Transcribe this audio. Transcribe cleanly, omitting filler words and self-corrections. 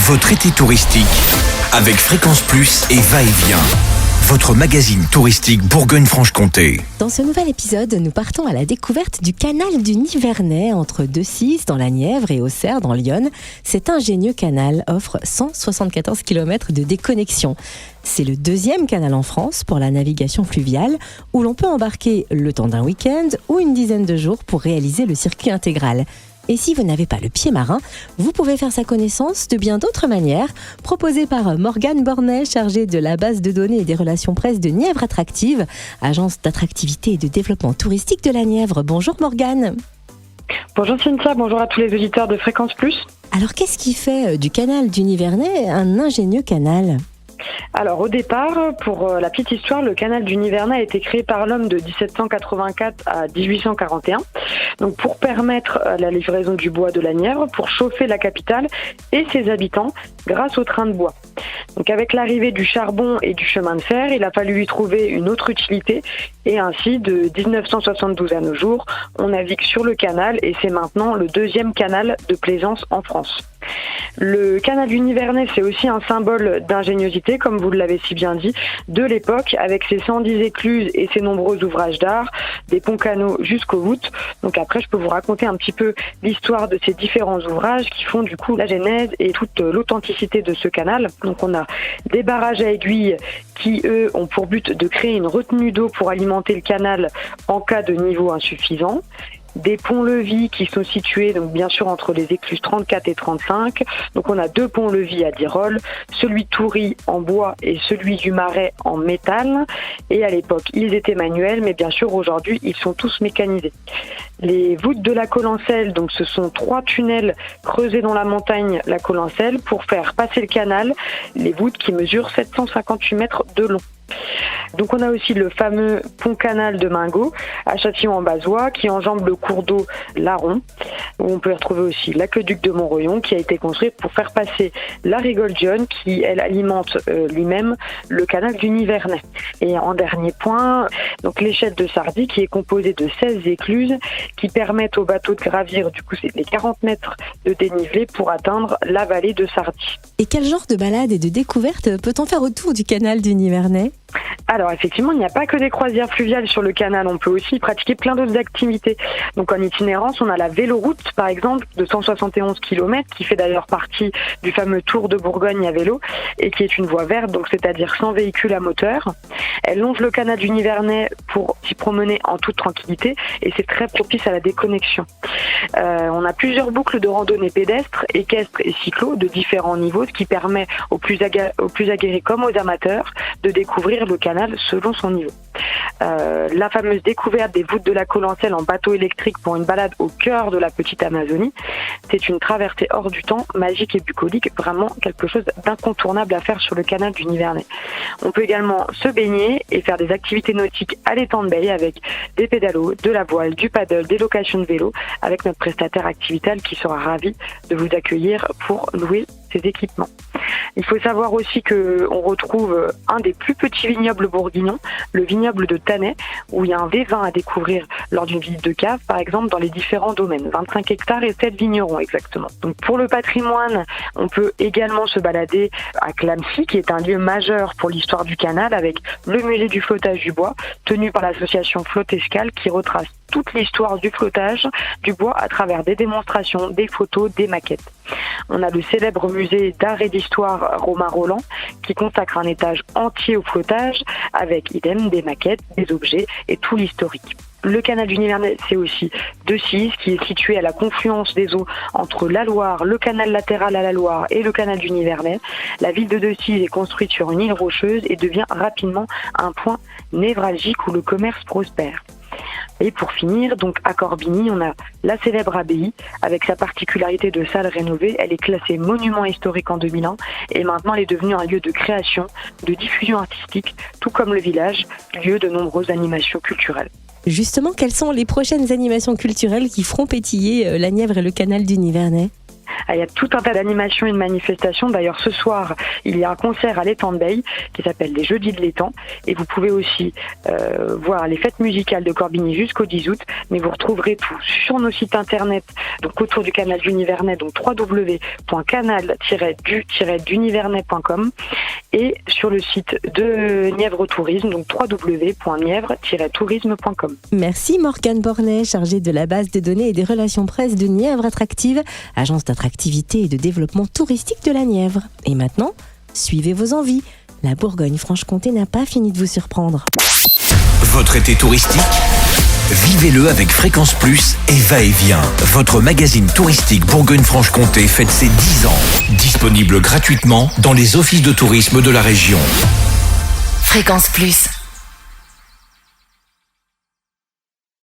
Votre été touristique avec Fréquence Plus et Va-et-Vient. Votre magazine touristique Bourgogne-Franche-Comté. Dans ce nouvel épisode, nous partons à la découverte du canal du Nivernais entre Decize dans la Nièvre et Auxerre dans l'Yonne. Cet ingénieux canal offre 174 km de déconnexion. C'est le deuxième canal en France pour la navigation fluviale où l'on peut embarquer le temps d'un week-end ou une dizaine de jours pour réaliser le circuit intégral. Et si vous n'avez pas le pied marin, vous pouvez faire sa connaissance de bien d'autres manières, proposées par Morgane Bornet, chargée de la base de données et des relations presse de Nièvre Attractive, agence d'attractivité et de développement touristique de la Nièvre. Bonjour Morgane. Bonjour Cynthia, bonjour à tous les auditeurs de Fréquence Plus. Alors qu'est-ce qui fait du canal du Nivernais un ingénieux canal ? Alors au départ, pour la petite histoire, le canal du Nivernais a été créé par l'homme de 1784 à 1841, donc pour permettre la livraison du bois de la Nièvre, pour chauffer la capitale et ses habitants grâce au train de bois. Donc avec l'arrivée du charbon et du chemin de fer, il a fallu y trouver une autre utilité et ainsi de 1972 à nos jours, on navigue sur le canal et c'est maintenant le deuxième canal de plaisance en France. Le canal du Nivernais, c'est aussi un symbole d'ingéniosité, comme vous l'avez si bien dit, de l'époque, avec ses 110 écluses et ses nombreux ouvrages d'art, des ponts-canaux jusqu'aux voûtes. Donc après, je peux vous raconter un petit peu l'histoire de ces différents ouvrages qui font du coup la genèse et toute l'authenticité de ce canal. Donc on a des barrages à aiguilles qui, eux, ont pour but de créer une retenue d'eau pour alimenter le canal en cas de niveau insuffisant. Des ponts-levis qui sont situés donc bien sûr entre les écluses 34 et 35. Donc on a deux ponts-levis à Dirolles, celui de Toury en bois et celui du Marais en métal. Et à l'époque, ils étaient manuels, mais bien sûr aujourd'hui, ils sont tous mécanisés. Les voûtes de la Collencelle, donc ce sont 3 tunnels creusés dans la montagne, la Collencelle, pour faire passer le canal. Les voûtes qui mesurent 758 mètres de long. Donc on a aussi le fameux pont-canal de Mingot à Châtillon-en-Bazois qui enjambe le cours d'eau l'Aron, où on peut retrouver aussi l'aqueduc de Montroyon qui a été construit pour faire passer la Rigoldione qui elle alimente lui-même le canal du Nivernais. Et en dernier point, donc l'échelle de Sardy qui est composée de 16 écluses qui permettent aux bateaux de gravir du coup les 40 mètres de dénivelé pour atteindre la vallée de Sardy. Et quel genre de balade et de découverte peut-on faire autour du canal du Nivernais ? Alors effectivement, il n'y a pas que des croisières fluviales sur le canal, on peut aussi pratiquer plein d'autres activités. Donc en itinérance, on a la véloroute par exemple de 171 km qui fait d'ailleurs partie du fameux Tour de Bourgogne à vélo et qui est une voie verte, donc c'est-à-dire sans véhicule à moteur. Elle longe le canal du Nivernais pour s'y promener en toute tranquillité et c'est très propice à la déconnexion. On a plusieurs boucles de randonnée pédestres, équestres et cyclos de différents niveaux, ce qui permet aux plus aguerris comme aux amateurs de découvrir le canal selon son niveau. La fameuse découverte des voûtes de la Collencelle en bateau électrique pour une balade au cœur de la petite Amazonie, c'est une traversée hors du temps, magique et bucolique, vraiment quelque chose d'incontournable à faire sur le canal du Nivernais. On peut également se baigner et faire des activités nautiques à l'étang de Baye avec des pédalos, de la voile, du paddle, des locations de vélo avec notre prestataire Activital qui sera ravi de vous accueillir pour louer ces équipements. Il faut savoir aussi qu'on retrouve un des plus petits vignobles bourguignons, le vignoble de Tannay, où il y a un V20 à découvrir lors d'une visite de cave, par exemple, dans les différents domaines, 25 hectares et 7 vignerons exactement. Donc pour le patrimoine, on peut également se balader à Clamecy, qui est un lieu majeur pour l'histoire du canal, avec le musée du flottage du bois, tenu par l'association Flotte Escale, qui retrace toute l'histoire du flottage du bois à travers des démonstrations, des photos, des maquettes. On a le célèbre musée d'art et d'histoire Romain Rolland qui consacre un étage entier au flottage avec idem des maquettes, des objets et tout l'historique. Le canal du Nivernais, c'est aussi Decize qui est situé à la confluence des eaux entre la Loire, le canal latéral à la Loire et le canal du Nivernais. La ville de Decize est construite sur une île rocheuse et devient rapidement un point névralgique où le commerce prospère. Et pour finir, donc à Corbigny, on a la célèbre abbaye avec sa particularité de salle rénovée. Elle est classée monument historique en 2001 et maintenant elle est devenue un lieu de création, de diffusion artistique, tout comme le village, lieu de nombreuses animations culturelles. Justement, quelles sont les prochaines animations culturelles qui feront pétiller la Nièvre et le canal du Nivernais ? Il y a tout un tas d'animations et de manifestations. D'ailleurs, ce soir, il y a un concert à l'Étang de Beille qui s'appelle les Jeudis de l'Étang. Et vous pouvez aussi voir les fêtes musicales de Corbigny jusqu'au 10 août. Mais vous retrouverez tout sur nos sites internet, donc autour du canal du Nivernais, donc www.canal-du-nivernais.com et sur le site de Nièvre Tourisme, donc www.nièvre-tourisme.com. Merci Morgane Bornet, chargée de la base de données et des relations presse de Nièvre Attractive, agence d'attractivité et de développement touristique de la Nièvre. Et maintenant, suivez vos envies. La Bourgogne-Franche-Comté n'a pas fini de vous surprendre. Votre été touristique, vivez-le avec Fréquence Plus et Va-et-Vient. Votre magazine touristique Bourgogne-Franche-Comté fête ses 10 ans. Disponible gratuitement dans les offices de tourisme de la région. Fréquence Plus.